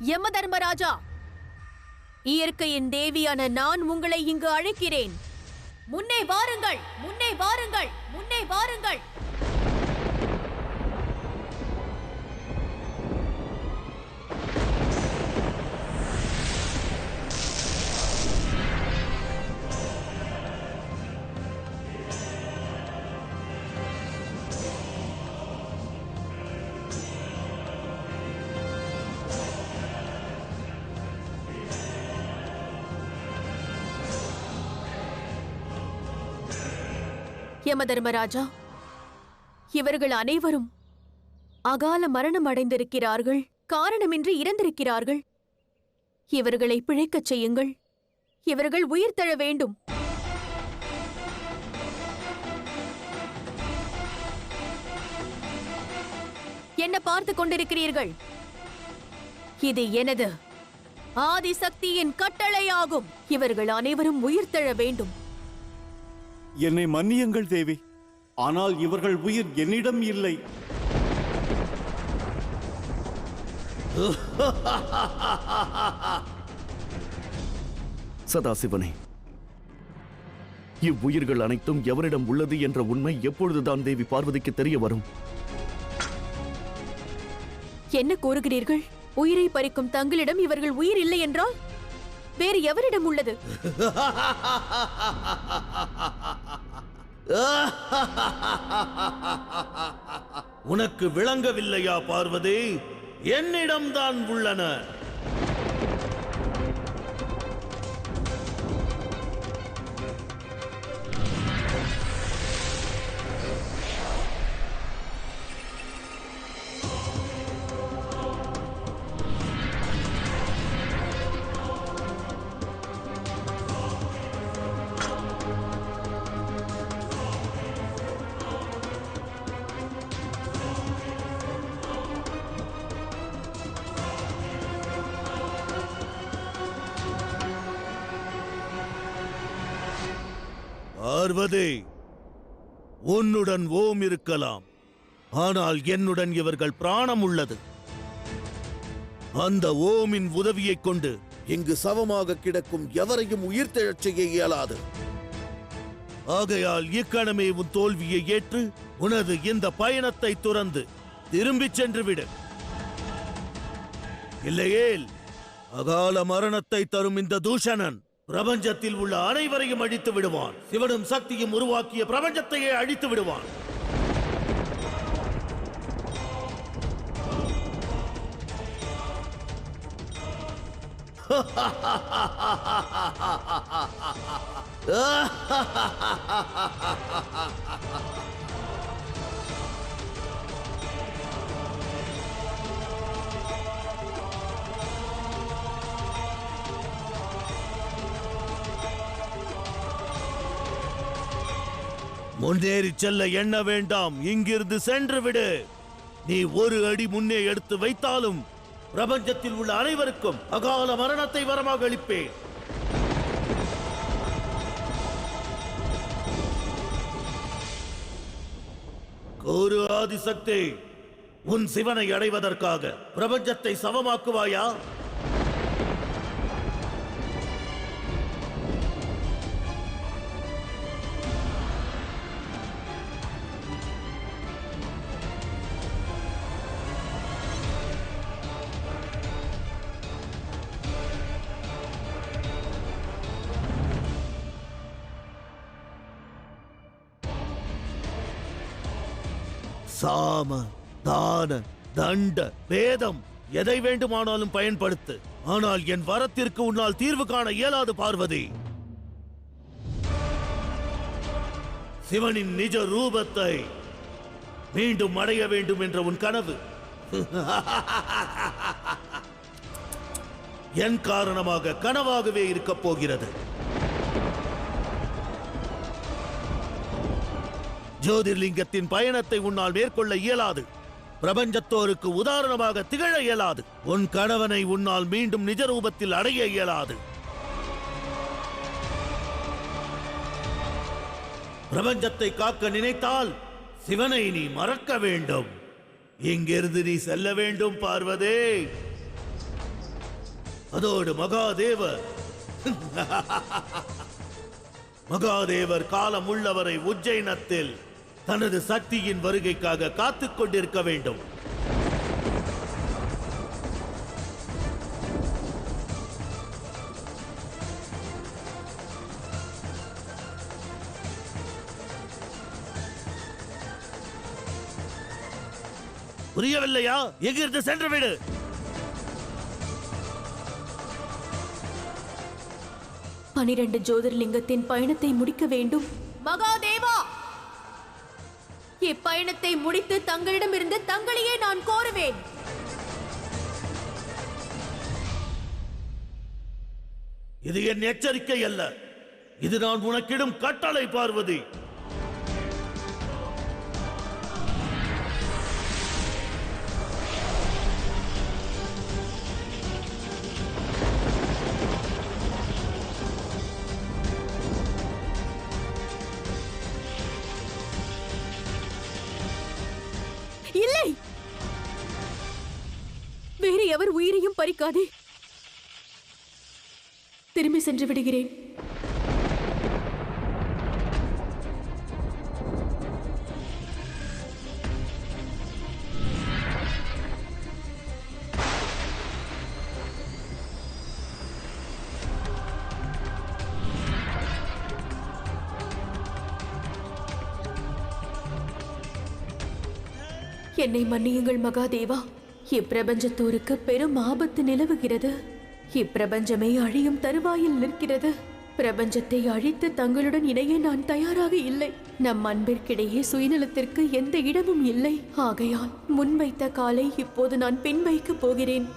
யம தர்மராஜா, இயற்கையின் தேவியான நான் உங்களை இங்கு அழைக்கிறேன். முன்னே வாருங்கள், முன்னே வாருங்கள், முன்னே வாருங்கள். யம தர்மராஜா, இவர்கள் அனைவரும் அகால மரணம் அடைந்திருக்கிறார்கள். காரணமின்றி இறந்திருக்கிறார்கள். இவர்களை பிழைக்கச் செய்யுங்கள். இவர்கள் உயிர் தழ வேண்டும். என்ன பார்த்து கொண்டிருக்கிறீர்கள்? இது எனது ஆதிசக்தியின் கட்டளையாகும். இவர்கள் அனைவரும் உயிர் தழ வேண்டும். என்னை மன்னியுங்கள் தேவி, ஆனால் இவர்கள் உயிர் என்னிடம் இல்லை. சதாசிவனே, இவ்வுயிர்கள் அனைத்தும் எவரிடம் உள்ளது என்ற உண்மை எப்பொழுதுதான் தேவி பார்வதிக்கு தெரிய வரும்? என்ன கூறுகிறீர்கள்? உயிரை பறிக்கும் தங்களிடம் இவர்கள் உயிர் இல்லை என்றால் வேறு எவரிடம் உள்ளது? உனக்கு விளங்கவில்லையா பார்வதி? என்னிடம்தான் உள்ளன. பார்வதி, உன்னுடன் ஓம் இருக்கலாம், ஆனால் என்னுடன் இவர்கள் பிராணம் உள்ளது. அந்த ஓமின் உதவியைக் கொண்டு இங்கு சவமாக கிடக்கும் எவரையும் உயிர் தெழச் செய்ய இயலாது. ஆகையால் இக்கணமே உன் தோல்வியை ஏற்று உனது இந்த பயணத்தை துறந்து திரும்பிச் சென்று விடு. இல்லையேல் அகால மரணத்தை தரும் இந்த தூஷணன் பிரபஞ்சத்தில் உள்ள அனைவரையும் அழித்து விடுவான். சிவனும் சக்தியும் உருவாக்கிய பிரபஞ்சத்தையே அழித்து விடுவான். முன்னேறி செல்ல எண்ண வேண்டாம், இங்கிருந்து சென்று விடு. நீ ஒரு அடி முன்னே எடுத்து வைத்தாலும் பிரபஞ்சத்தில் உள்ள அனைவருக்கும் அகால மரணத்தை வரமாக அளிப்பேன். கூறு ஆதிசக்தி, உன் சிவனை அடைவதற்காக பிரபஞ்சத்தை சமமாக்குவாயா? சாம, தான, தண்ட, பேதம் எதை வேண்டுமானாலும் பயன்படுத்து. ஆனால் என் வரத்திற்கு உன்னால் தீர்வு காண இயலாது பார்வதி. சிவனின் நிஜ ரூபத்தை மீண்டும் அடைய வேண்டும் என்ற உன் கனவு என் காரணமாக கனவாகவே இருக்கப் போகிறது. ஜோதிர்லிங்கத்தின் பயணத்தை உன்னால் மேற்கொள்ள இயலாது. பிரபஞ்சத்தோருக்கு உதாரணமாக திகழ இயலாது. உன் கணவனை உன்னால் மீண்டும் நிஜ ரூபத்தில் அடைய இயலாது. பிரபஞ்சத்தை காக்க நினைத்தால் சிவனை நீ மறக்க வேண்டும். இங்கிருந்து நீ செல்ல வேண்டும் பார்வதே. அதோடு மகாதேவர் மகாதேவர் காலம் உள்ளவரை உஜ்ஜைனத்தில் தனது சக்தியின் வருகைக்காக காத்துக் கொண்டிருக்க வேண்டும். புரியவில்லையா? எங்கிருந்து சென்று விடு. பனிரெண்டு ஜோதிர்லிங்கத்தின் பயணத்தை முடிக்க வேண்டும். மகாதேவா, இப்பயணத்தை முடித்து தங்களிடமிருந்து தங்களையே நான் கோருவேன். இது என் எச்சரிக்கை அல்ல, இது நான் உனக்கிடும் கட்டளை பார்வதி. இல்லை, வேறு எவர் உயிரையும் பறிக்காதே. திரும்பி சென்று விடுகிறேன். என்னை மன்னியுங்கள் மகாதேவா. இப்பிரபஞ்சத்தோருக்கு பெரும் ஆபத்து நிலவுகிறது. இப்பிரபஞ்சமே அழியும் தருவாயில் நிற்கிறது. பிரபஞ்சத்தை அழித்து தங்களுடன் இணைய நான் தயாராக இல்லை. நம் அன்பிற்கிடையே சுயநலத்திற்கு எந்த இடமும் இல்லை. ஆகையால் முன்வைத்த காலை இப்போது நான் பின் வைக்கப் போகிறேன்.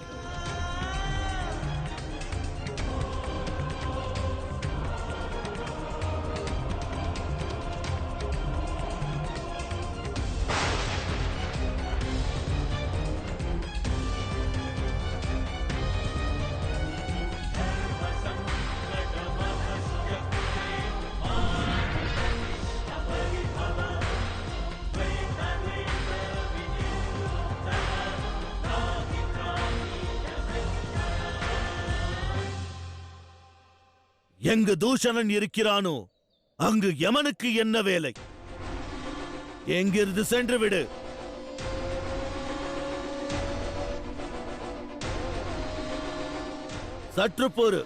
எங்கு தூஷணன் இருக்கிறானோ அங்கு யமனுக்கு என்ன வேலை? எங்கிருந்து சென்று விடு. சற்று பொறு.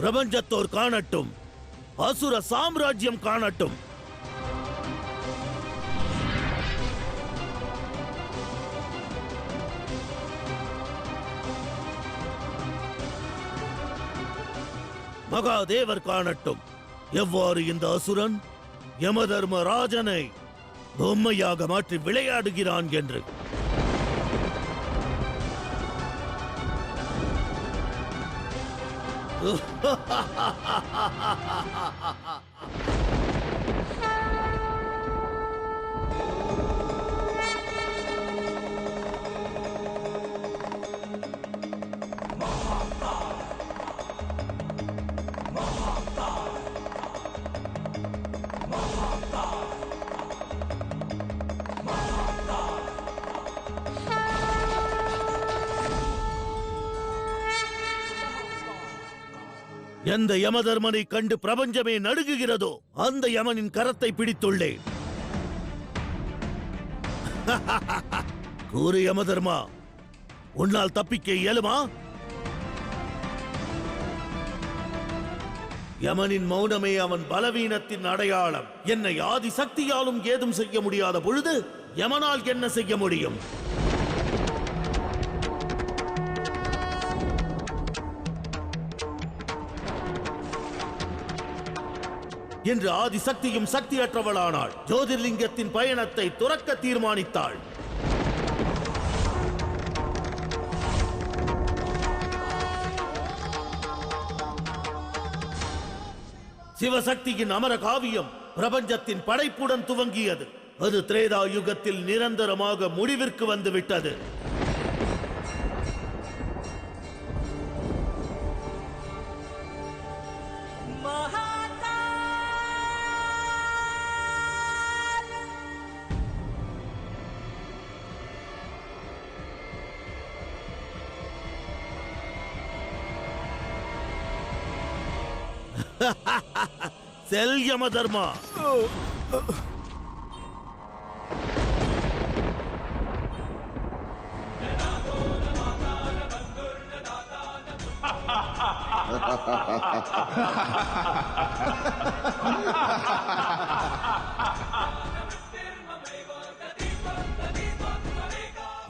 பிரபஞ்சத்தோர் காணட்டும், அசுர சாம்ராஜ்யம் காணட்டும். மகாதேவர் காணட்டும் எவ்வாறு இந்த அசுரன் யமதர்மராஜனை பொம்மையாக மாற்றி விளையாடுகிறான் என்று. எந்த யமதர்மனை கண்டு பிரபஞ்சமே நடுங்குகிறதோ அந்த யமனின் கரத்தை பிடித்துள்ளேன். கூறு யமதர்மா, உன்னால் தப்பிக்க இயலுமா? யமனின் மௌனமே அவன் பலவீனத்தின் அடையாளம். என்னை ஆதி சக்தியாலும் ஏதும் செய்ய முடியாத பொழுது யமனால் என்ன செய்ய முடியும்? என்று ஆதி சக்தியும் சக்தியற்றவளானாள். ஜோதிர்லிங்கத்தின் பயணத்தை துறக்க தீர்மானித்தாள். சிவசக்தியின் அமர காவியம் பிரபஞ்சத்தின் படைப்புடன் துவங்கியது. அது திரேதா யுகத்தில் நிரந்தரமாக முடிவிற்கு வந்துவிட்டது. செல் யமதர்மா.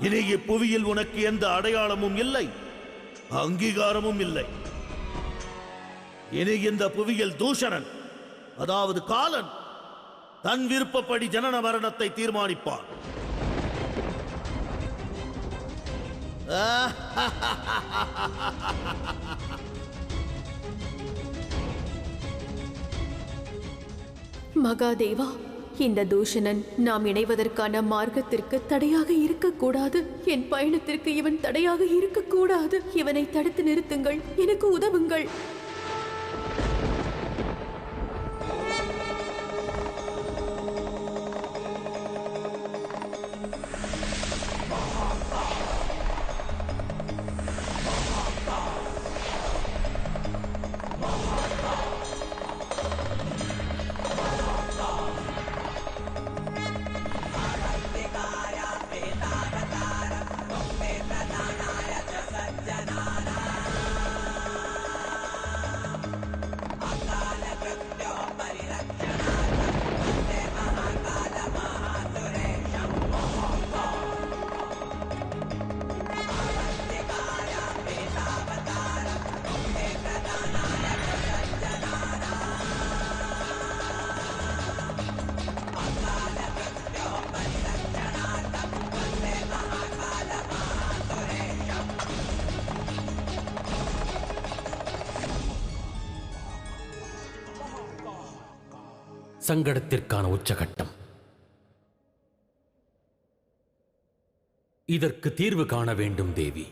இனி இப்புவியில் உனக்கு எந்த அடையாளமும் இல்லை, அங்கீகாரமும் இல்லை. இனி இந்த புவியில் தூஷணன், அதாவது காலன், தன் விருப்பப்படி ஜனன மரணத்தை தீர்மானிப்பான். மகாதேவா, இந்த தூஷணன் நாம் இணைவதற்கான மார்க்கத்திற்கு தடையாக இருக்கக்கூடாது. என் பயணத்திற்கு இவன் தடையாக இருக்கக்கூடாது. இவனை தடுத்து நிறுத்துங்கள், எனக்கு உதவுங்கள். சங்கடத்திற்கான உச்சகட்டம். இதற்கு தீர்வு காண வேண்டும் தேவி.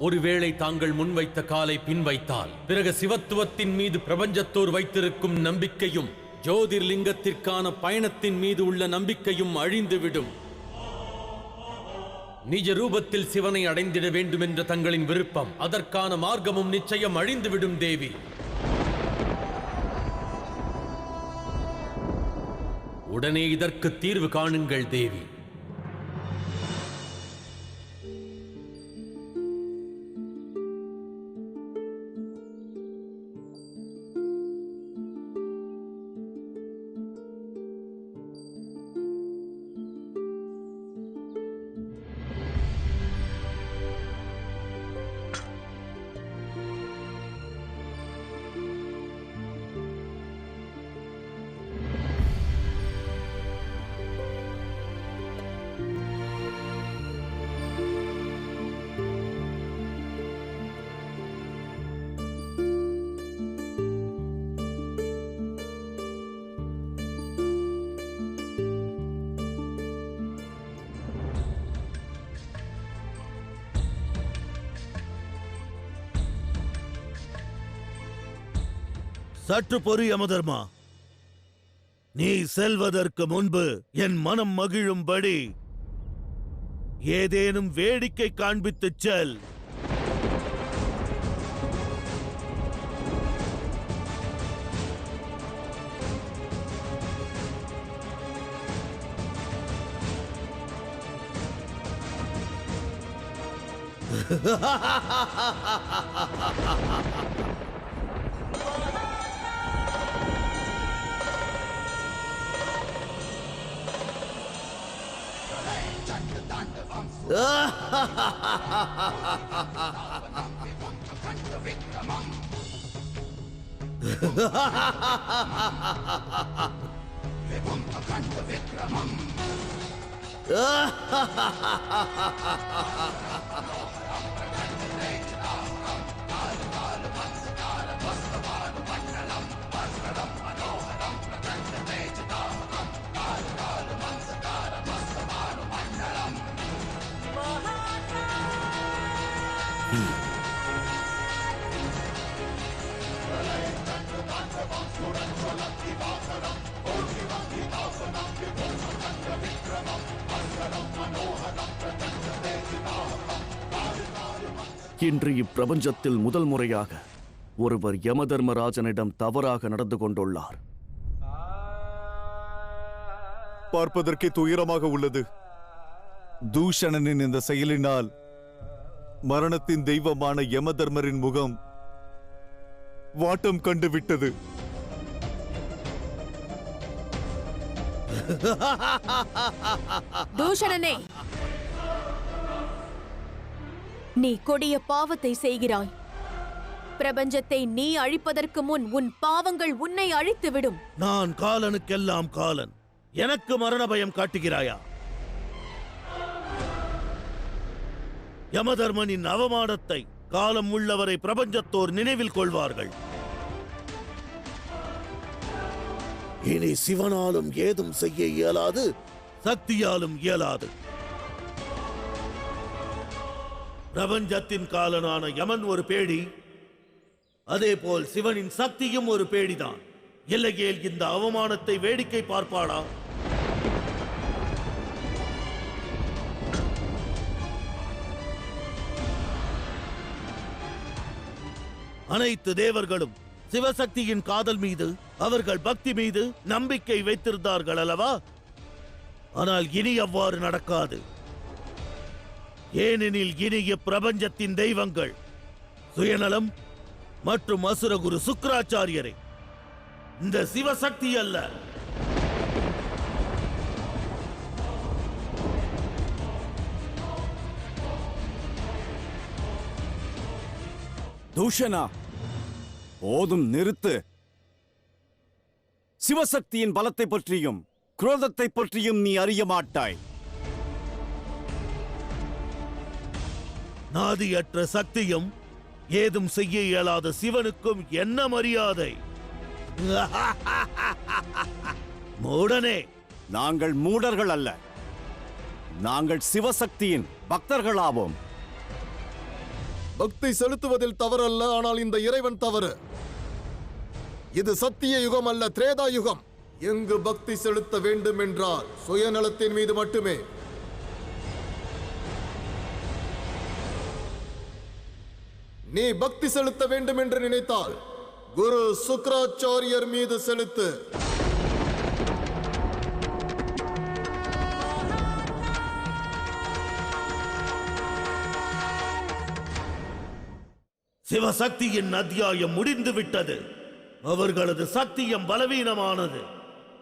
ஒருவேளை தாங்கள் முன்வைத்த காலை பின்வைத்தால் பிறகு சிவத்துவத்தின் மீது பிரபஞ்சத்தோர் வைத்திருக்கும் நம்பிக்கையும் ஜோதிர்லிங்கத்திற்கான பயணத்தின் மீது உள்ள நம்பிக்கையும் அழிந்துவிடும். நிஜ ரூபத்தில் சிவனை அடைந்திட வேண்டும் என்ற தங்களின் விருப்பம், அதற்கான மார்க்கமும் நிச்சயம் அழிந்துவிடும் தேவி. உடனே இதற்கு தீர்வு காணுங்கள் தேவி. சற்று பொறு யமதர்மா. நீ செல்வதற்கு முன்பு என் மனம் மகிழும்படி ஏதேனும் வேடிக்கை காண்பித்துச் செல். இன்று இப்பிரபஞ்சத்தில் முதல் முறையாக ஒருவர் யமதர்மராஜனிடம் தவறாக நடந்து கொண்டுள்ளார். பார்ப்பதற்கே துயரமாக உள்ளது. தூஷணனின் இந்த செயலினால் மரணத்தின் தெய்வமான யமதர்மரின் முகம் வாட்டம் கண்டு விட்டது. தூஷணனே, நீ கொடிய பாவத்தை செய்கிறாய். பிரபஞ்சத்தை நீ அழிப்பதற்கு முன் உன் பாவங்கள் உன்னை அழித்துவிடும். நான் காலனுக்கெல்லாம் காலன். எனக்கு மரண பயம் காட்டுகிறாயா? யமதர்மனின் அவமானத்தை காலம் உள்ளவரை பிரபஞ்சத்தோர் நினைவில் கொள்வார்கள். இனி சிவனாலும் ஏதும் செய்ய இயலாது, சக்தியாலும் இயலாது. பிரபஞ்சத்தின் காலனான யமன் ஒரு பேடி, அதேபோல் சிவனின் சக்தியும் ஒரு பேடிதான். இல்லையேல் இந்த அவமானத்தை வேடிக்கை பார்ப்பாளா? அனைத்து தேவர்களும் சிவசக்தியின் காதல் மீது, அவர்கள் பக்தி மீது நம்பிக்கை வைத்திருந்தார்கள் அல்லவா? ஆனால் இனி அவ்வாறு நடக்காது. ஏனெனில் இனி இப்பிரபஞ்சத்தின் தெய்வங்கள் சுயநலம் மற்றும் அசுரகுரு சுக்கிராச்சாரியரை, இந்த சிவசக்தி அல்ல. தூஷணா, போதும், நிறுத்து. சிவசக்தியின் பலத்தை பற்றியும் குரோதத்தை பற்றியும் நீ அறிய மாட்டாய். நாதியற்ற சக்தியும் ஏதும் செய்ய இயலாத சிவனுக்கும் என்ன மரியாதை? மூடனே, நாங்கள் மூடர்கள் அல்ல, நாங்கள் சிவசக்தியின் பக்தர்களாவோம். பக்தி செலுத்துவதில் தவறல்ல, ஆனால் இந்த இறைவன் தவறு. இது சத்திய யுகம் அல்ல, திரேதா யுகம். எங்கு பக்தி செலுத்த வேண்டும் என்றால் சுயநலத்தின் மீது மட்டுமே. நீ பக்தி செலுத்த வேண்டும் என்று நினைத்தால் குரு சுக்கிராச்சாரியர் மீது செலுத்து. சிவசக்தியின் அத்தியாயம் முடிந்து விட்டது. அவர்களது சத்தியம் பலவீனமானது.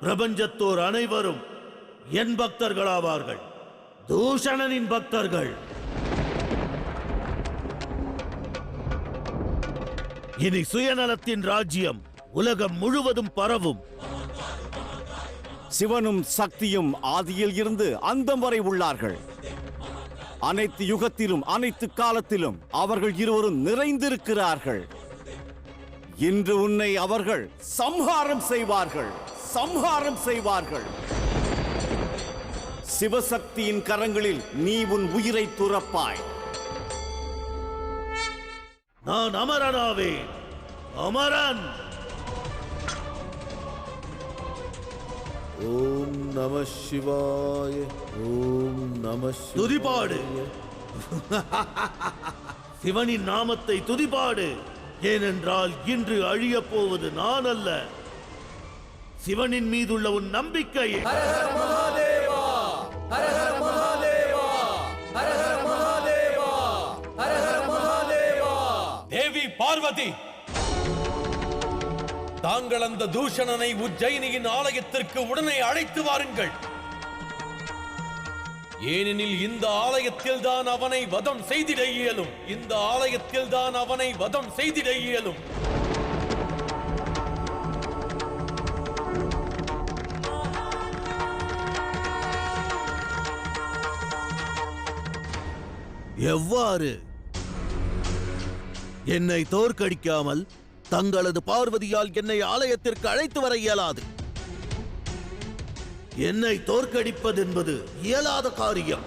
பிரபஞ்சத்தோர் அனைவரும் என் பக்தர்களாவார்கள், தூஷணனின் பக்தர்கள். இனி சுயநலத்தின் ராஜ்யம் உலகம் முழுவதும் பரவும். சிவனும் சக்தியும் ஆதியில் இருந்து அந்தம் வரை உள்ளார்கள். அனைத்து யுகத்திலும் அனைத்து காலத்திலும் அவர்கள் இருவரும் நிறைந்திருக்கிறார்கள். இன்று உன்னை அவர்கள் சம்ஹாரம் செய்வார்கள், சம்ஹாரம் செய்வார்கள். சிவசக்தியின் கரங்களில் நீ உன் உயிரை துறப்பாய். நான் அமரனாவே, அமரன். ஓம் நம சிவாய, ஓம் நம சிவாய. துதிபாடு. சிவனின் நாமத்தை துதிபாடு. ஏனென்றால் இன்று அழியப் போவது நான் அல்ல, சிவனின் மீதுள்ள உன் நம்பிக்கை. ஹர ஹர மகாதேவா, ஹர ஹர மகாதேவா, ஹர பார்வதி, தாங்கள் அந்த தூஷணனை உஜ்ஜயினியின் ஆலயத்திற்கு உடனே அழைத்து வாருங்கள். ஏனெனில் இந்த ஆலயத்தில் தான் அவனை வதம் செய்திட இயலும். இந்த ஆலயத்தில் தான் அவனை வதம் செய்திட இயலும். எவ்வாறு? என்னை தோற்கடிக்காமல் தங்களது பார்வதியால் என்னை ஆலயத்திற்கு அழைத்து வர இயலாது. என்னை தோற்கடிப்பது என்பது இயலாத காரியம்.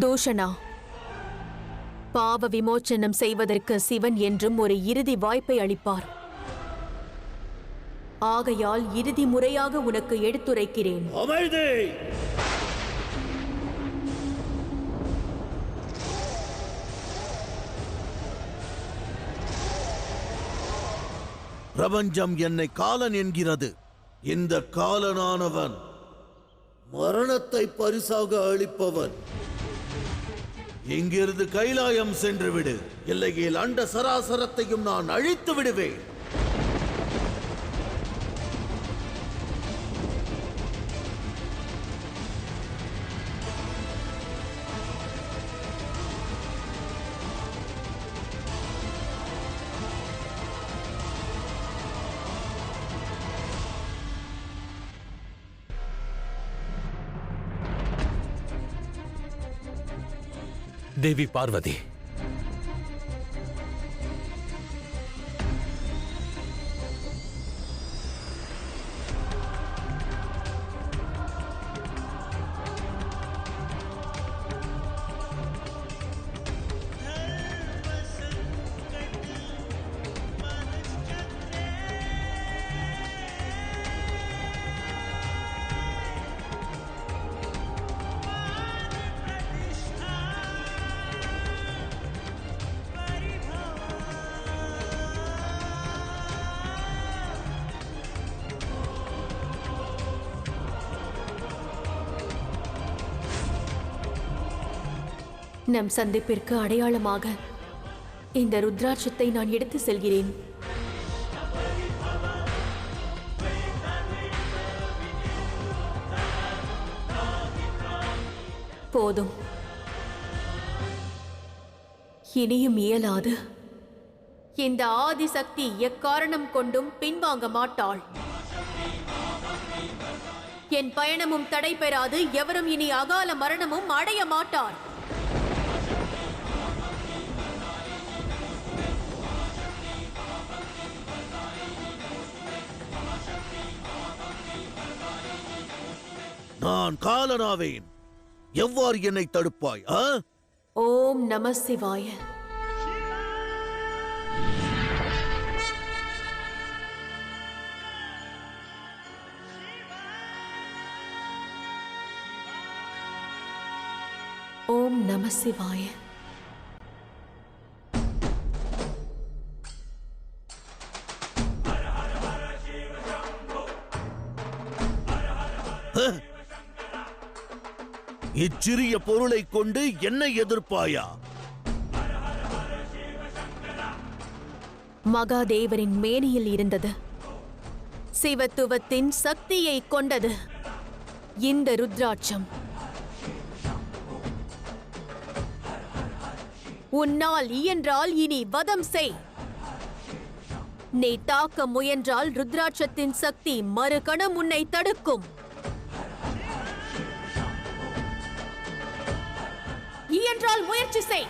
தூஷணா, பாவ விமோச்சனம் செய்வதற்கு சிவன் என்றும் ஒரு இறுதி வாய்ப்பை அளிப்பார். ஆகையால் இறுதி முறையாக உனக்கு எடுத்துரைக்கிறேன். அமைதி! பிரபஞ்சம் என்னை காலன் என்கிறது. இந்த காலனானவன் மரணத்தை பரிசாக அளிப்பவன். இங்கிருந்து கைலாயம் சென்று விடு, இல்லையேல் அண்ட சராசரத்தையும் நான் அழித்து விடுவேன். தேவி பார்வதி, நம் சந்திப்பிற்கு அடையாளமாக இந்த ருத்ராட்சத்தை நான் எடுத்து செல்கிறேன். போதும், இனியும் இயலாது. இந்த ஆதிசக்தி எக்காரணம் கொண்டும் பின்வாங்க மாட்டாள். என் பயணமும் தடைபெறாது. எவரும் இனி அகால மரணமும் அடைய மாட்டார். நான் காலனாவேன். எவ்வாறு என்னை தடுப்பாய்? ஓம் நம சிவாய. ஓம் நம சிவாய. இச்சிறிய பொருளை கொண்டு என்னை எதிர்ப்பாயா? மகாதேவரின் மேனியில் இருந்தது சிவத்துவத்தின் சக்தியை கொண்டது இந்த ருத்ராட்சம். உன்னால் இயன்றால் இனி வதம் செய். நீ தாக்க முயன்றால் ருத்ராட்சத்தின் சக்தி மறுகணம் உன்னை தடுக்கும். இயன்றால் முயற்சி செய்.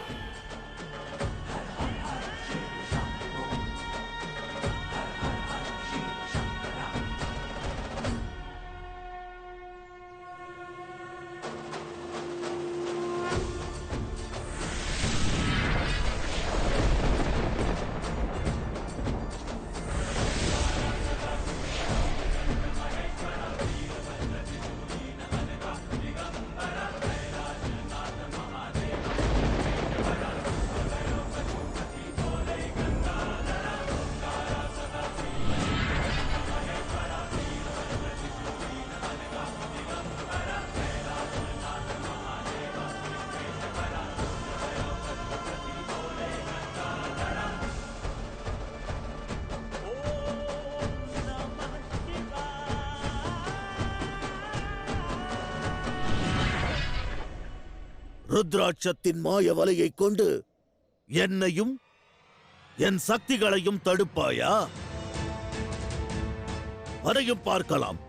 ருத்ராட்சத்தின் மாய வலையை கொண்டு என்னையும் என் சக்திகளையும் தடுப்பாயா? அதையும் பார்க்கலாம்.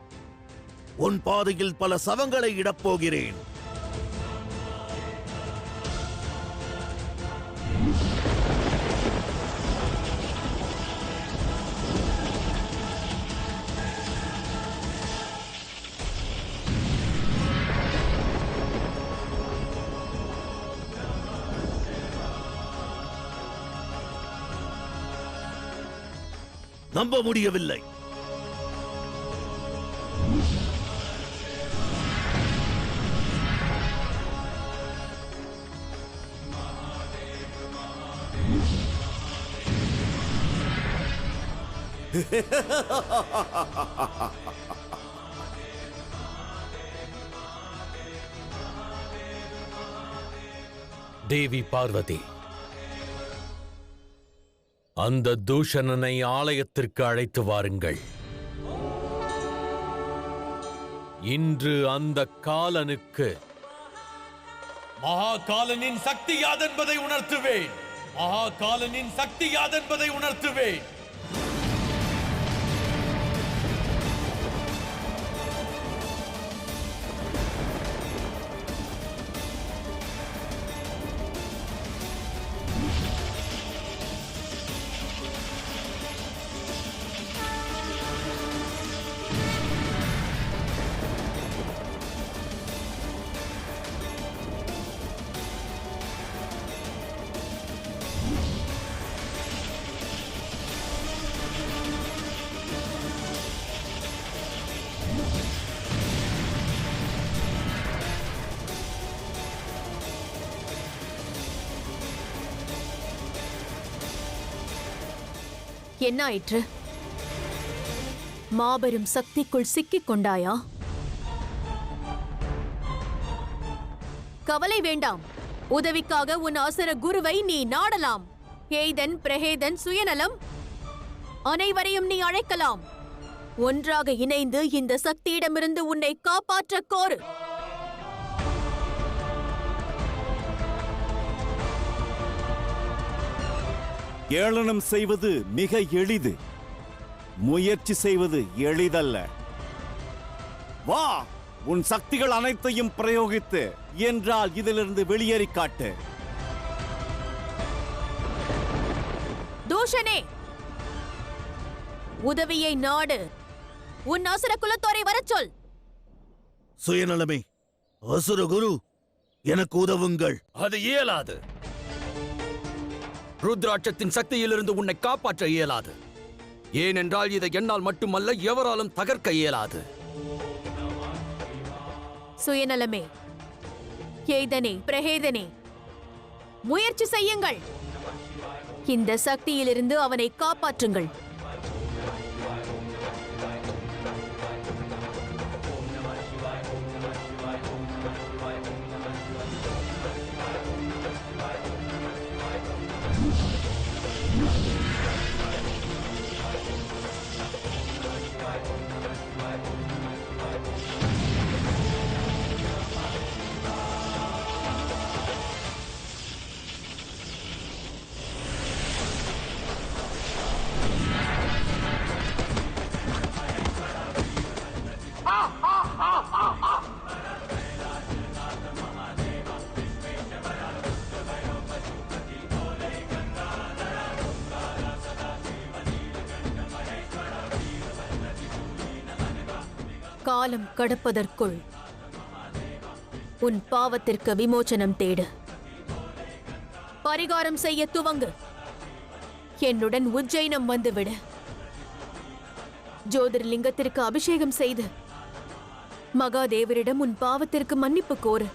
உன் பாதையில் பல சவங்களை இடப்போகிறேன். நம்ப முடியவில்லை. தேவி பார்வதி, அந்த தூஷணனை ஆலயத்திற்கு அழைத்து வாருங்கள். இன்று அந்த காலனுக்கு மகாகாலனின் சக்தி யாதென்பதை உணர்த்துவேன். மகாகாலனின் சக்தி யாதென்பதை உணர்த்துவேன். என்ன ஆயிற்று? மாபெரும் சக்திக்குள் சிக்கிக் கொண்டாயா? கவலை வேண்டாம். உதவிக்காக உன் ஆசர குருவை நீ நாடலாம். ஏய்தன், பிரஹேதன், சுயநலம் அனைவரையும் நீ அழைக்கலாம். ஒன்றாக இணைந்து இந்த சக்தியிடமிருந்து உன்னை காப்பாற்ற கோரு. ஏளனம் செய்வது மிக எளிது, முயற்சி செய்வது எளிதல்ல. வா, உன் சக்திகள் அனைத்தையும் பிரயோகித்து என்றால் இதிலிருந்து வெளியேறி காட்டு. தூஷணே, உதவியை நாடு. உன் அசுர குலத்தோரை வரச் சொல். சுயநலமே, அசுர குரு, எனக்கு உதவுங்கள். அது இயலாது. ருத்ராட்சத்தின் சக்தியிலிருந்து உன்னை காப்பாற்ற இயலாது. ஏனென்றால் இதை என்னால் மட்டுமல்ல, எவராலும் தகர்க்க இயலாது. சுயநலமே, ஏய்தனே, பிரஹேதனே, முயற்சி செய்யுங்கள். இந்த சக்தியிலிருந்து அவனை காப்பாற்றுங்கள். காலம் கடப்பதற்குள் உன் பாவத்திற்கு விமோசனம் தேடு. பரிகாரம் செய்ய துவங்கு. என்னுடன் உஜ்ஜைனம் வந்துவிடு. ஜோதிர்லிங்கத்திற்கு அபிஷேகம் செய்து மகாதேவரிடம் உன் பாவத்திற்கு மன்னிப்பு கோரு.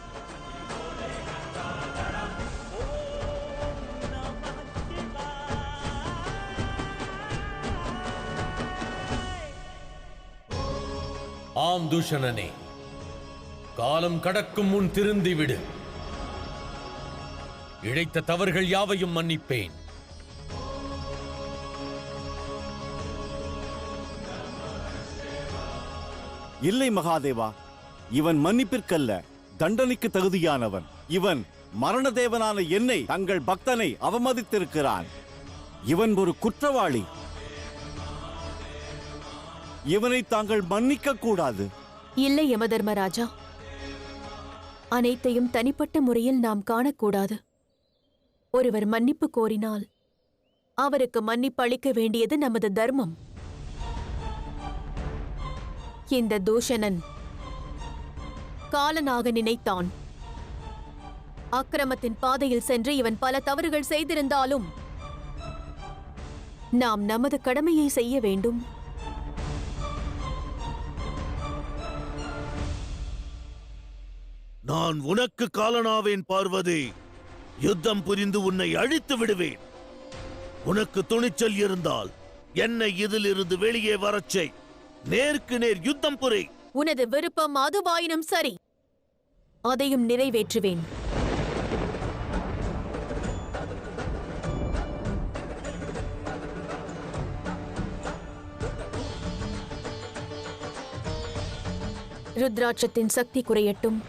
ஆம் தூஷணனே, காலம் கடக்கும் முன் திருந்திவிடு. இழைத்த தவறுகள் யாவையும் மன்னிப்பேன். இல்லை மகாதேவா, இவன் மன்னிப்பிற்கல்ல, தண்டனைக்கு தகுதியானவன். இவன் மரணதேவனான என்னை தங்கள் பக்தனை அவமதித்திருக்கிறான். இவன் ஒரு குற்றவாளி. இவனை தாங்கள் மன்னிக்க கூடாது. இல்லை யமதர்மராஜா, அனைத்தையும் தனிப்பட்ட முறையில் நாம் காணக்கூடாது. ஒருவர் மன்னிப்பு கோரினால் அவருக்கு மன்னிப்பு அளிக்க வேண்டியது நமது தர்மம். இந்த தூஷணன் காலனாக நினைத்தான். அக்கிரமத்தின் பாதையில் சென்று இவன் பல தவறுகள் செய்திருந்தாலும் நாம் நமது கடமையை செய்ய வேண்டும். நான் உனக்கு காலனாவேன் பார்வதி. யுத்தம் புரிந்து உன்னை அழித்து விடுவேன். உனக்கு துணிச்சல் இருந்தால் என்னை இதிலிருந்து வெளியே வரச் செய். நேருக்கு நேர் யுத்தம் புரி. உனது விருப்பம் அதுவாயினும் சரி, அதையும் நிறைவேற்றுவேன். ருத்ராட்சத்தின் சக்தி குறையட்டும்.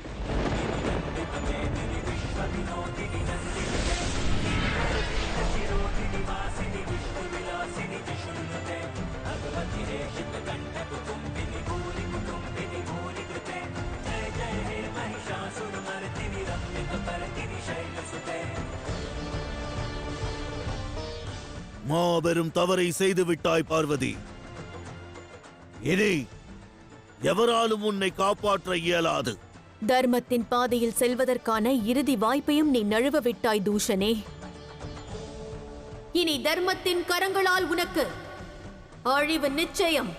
மாபெரும் தவறை செய்து விட்டாய் பார்வதி. இனி எவராலும் உன்னை காப்பாற்ற இயலாது. தர்மத்தின் பாதையில் செல்வதற்கான இறுதி வாய்ப்பையும் நீ நழுவ விட்டாய் தூஷனே. இனி தர்மத்தின் கரங்களால் உனக்கு அழிவு நிச்சயம்.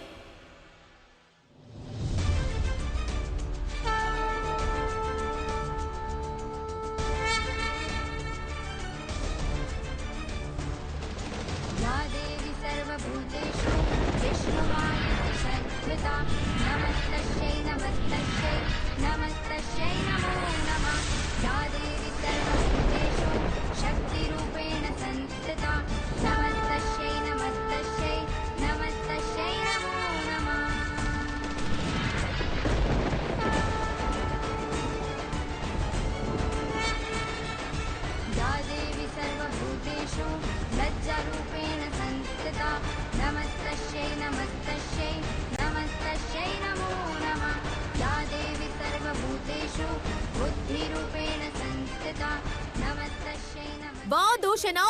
வா தூஷணா,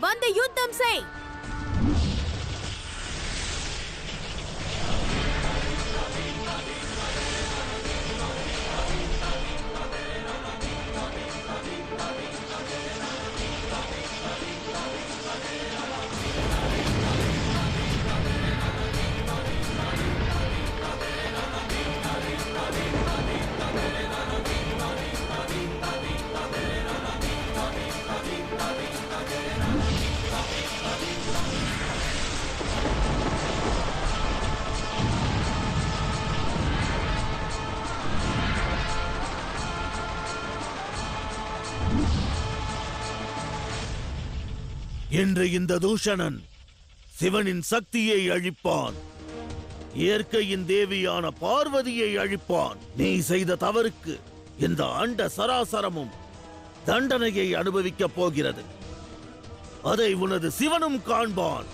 வந்து யுத்தம் செய். என்று இந்த தூஷணன் சிவனின் சக்தியை அழிப்பான். இயற்கையின் தேவியான பார்வதியை அழிப்பான். நீ செய்த தவறுக்கு இந்த அண்ட சராசரமும் தண்டனையை அனுபவிக்கப் போகிறது. அதை உனது சிவனும் காண்பான்.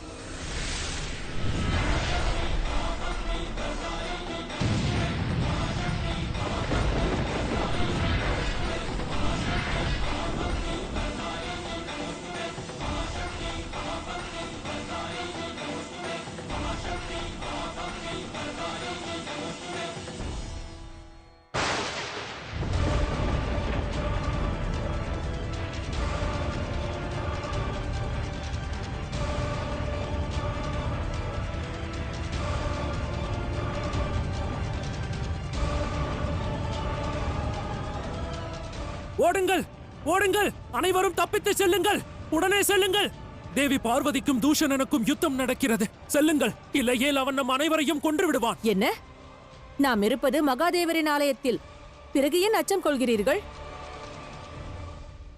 ஓடுங்கள், ஓடுங்கள், அனைவரும் தப்பித்து செல்லுங்கள், உடனே செல்லுங்கள். தேவி பார்வதிக்கும் தூஷணனுக்கும் யுத்தம் நடக்கிறது. செல்லுங்கள், இல்லையேல் அவன் நம் அனைவரையும் கொன்று விடுவான். என்ன? நாம் இருப்பது மகாதேவரின் ஆலயத்தில். பிறகு ஏன் அச்சம் கொள்கிறீர்கள்?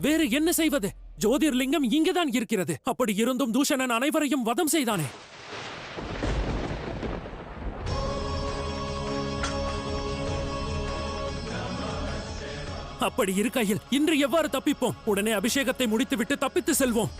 வேறு என்ன செய்வது? ஜோதிர்லிங்கம் இங்கேதான் இருக்கிறது. அப்படி இருந்தும் தூஷணன் அனைவரையும் வதம் செய்தானே. அப்படி இருக்கையில் இன்று எவ்வாறு தப்பிப்போம்? உடனே அபிஷேகத்தை முடித்துவிட்டு தப்பித்து செல்வோம்.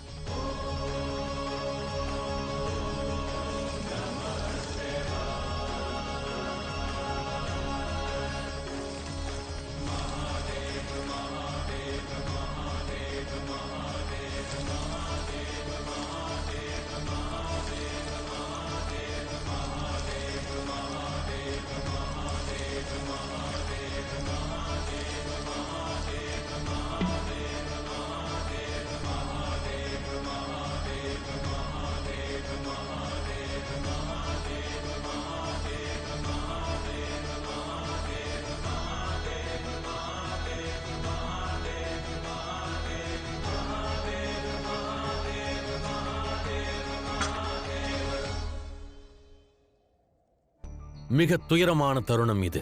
மிக துயரமான தருணம் இது.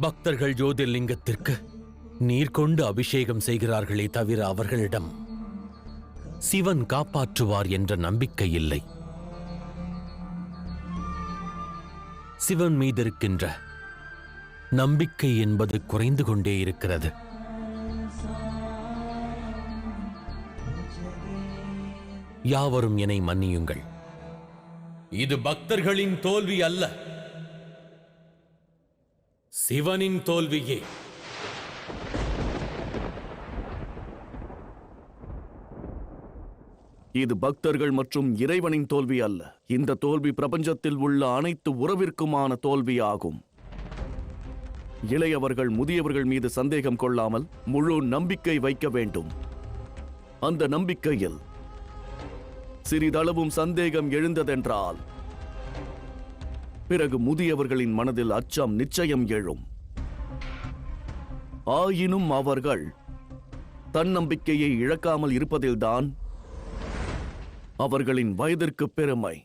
பக்தர்கள் ஜோதிர்லிங்கத்திற்கு நீர் கொண்டு அபிஷேகம் செய்கிறார்களே தவிர அவர்களிடம் சிவன் காப்பாற்றுவார் என்ற நம்பிக்கை இல்லை. சிவன் மீதிருக்கின்ற நம்பிக்கை என்பது குறைந்து கொண்டே இருக்கிறது. யாவரும் என்னை மன்னியுங்கள். இது பக்தர்களின் தோல்வி அல்ல, சிவனின் தோல்வியே. இது பக்தர்கள் மற்றும் இறைவனின் தோல்வி அல்ல. இந்த தோல்வி பிரபஞ்சத்தில் உள்ள அனைத்து உறவிற்குமான தோல்வியாகும். இளையவர்கள் முதியவர்கள் மீது சந்தேகம் கொள்ளாமல் முழு நம்பிக்கை வைக்க வேண்டும். அந்த நம்பிக்கையில் சிறிதளவும் சந்தேகம் எழுந்ததென்றால் பிறகு முதியவர்களின் மனதில் அச்சம் நிச்சயம் எழும். ஆயினும் அவர்கள் தன்னம்பிக்கையை இழக்காமல் இருப்பதில்தான் அவர்களின் வயதிற்கு பெருமை.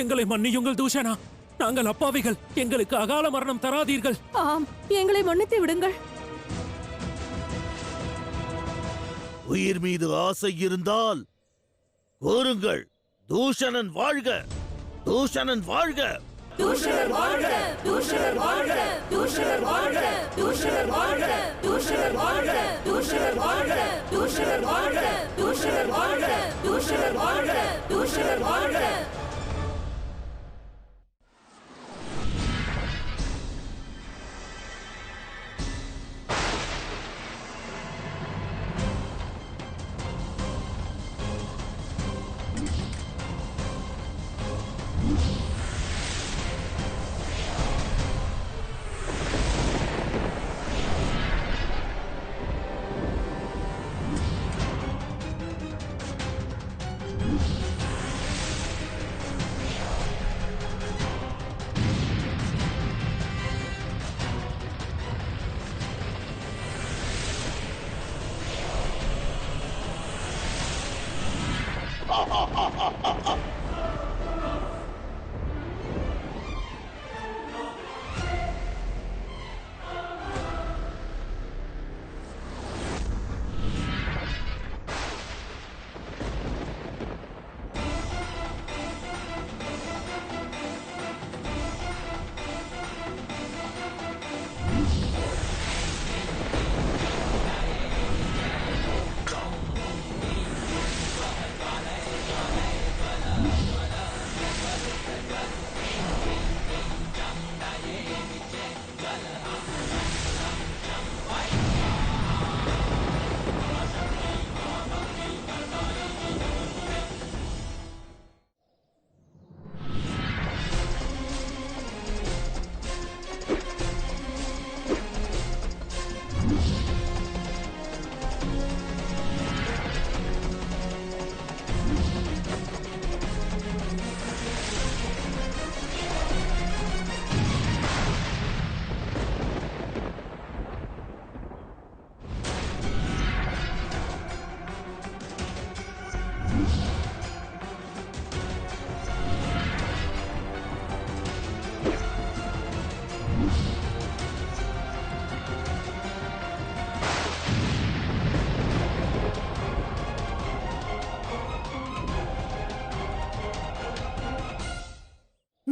எங்களை மன்னியுங்கள் தூஷணா. நாங்கள் அப்பாவிகள். எங்களுக்கு அகால மரணம் தராதீர்கள். ஆம், எங்களை மன்னித்து விடுங்கள். உயிர் மீது ஆசை இருந்தால் கூறுங்கள். தூஷணன் வாழ்க, தூஷணன் வாழ்க. தூஷணர் வாழ்க, தூஷணர் வாழ்க, தூஷணர் வாழ்க, தூஷணர் வாழ்க, தூஷணர் வாழ்க, தூஷணர் வாழ்க, தூஷணர் வாழ்க, தூஷணர் வாழ்க, தூஷணர் வாழ்க, தூஷணர் வாழ்க.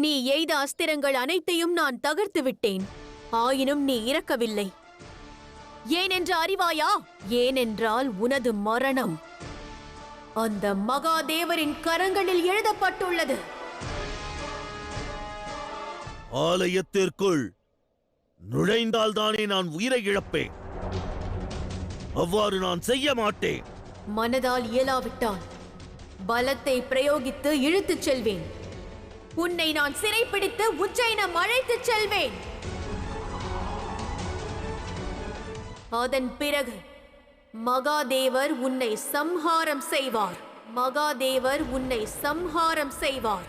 நீ எய்த அஸ்திரங்கள் அனைத்தையும் நான் தகர்த்து விட்டேன். ஆயினும் நீ இறக்கவில்லை. ஏனென்று அறிவாயா? ஏனென்றால் உனது மரணம் அந்த மகாதேவரின் கரங்களில் எழுதப்பட்டுள்ளது. ஆலயத்திற்குள் நுழைந்தால்தானே நான் உயிரை இழப்பேன். அவ்வாறு நான் செய்ய மாட்டேன். மனதால் இயலாவிட்டால் பலத்தை பிரயோகித்து இழுத்துச் செல்வேன். உன்னை நான் சிறைப்பிடித்து உஜ்ஜைனம் அழைத்துச் செல்வேன். அதன் பிறகு மகாதேவர் உன்னை சம்ஹாரம் செய்வார். மகாதேவர் உன்னை சம்ஹாரம் செய்வார்.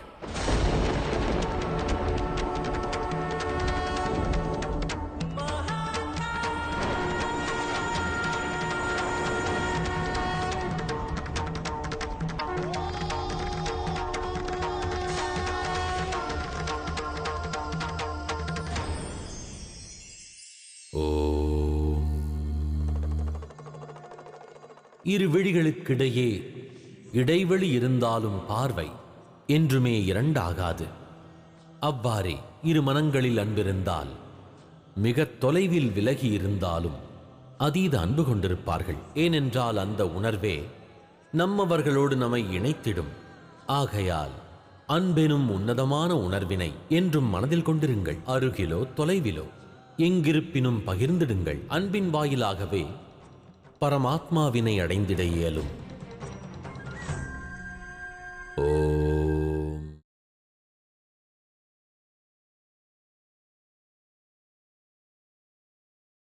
இரு விழிகளுக்கிடையே இடைவெளி இருந்தாலும் பார்வை என்றுமே இரண்டாகாது. அவ்வாறே இரு மனங்களில் அன்பிருந்தால் மிக தொலைவில் விலகி இருந்தாலும் அதீத அன்பு கொண்டிருப்பார்கள். ஏனென்றால் அந்த உணர்வே நம்மவர்களோடு நம்மை இணைத்திடும். ஆகையால் அன்பெனும் உன்னதமான உணர்வினை என்றும் மனதில் கொண்டிருங்கள். அருகிலோ தொலைவிலோ எங்கிருப்பினும் பகிர்ந்திடுங்கள். அன்பின் வாயிலாகவே பரமாத்மாவினை அடைந்திட இயலும்.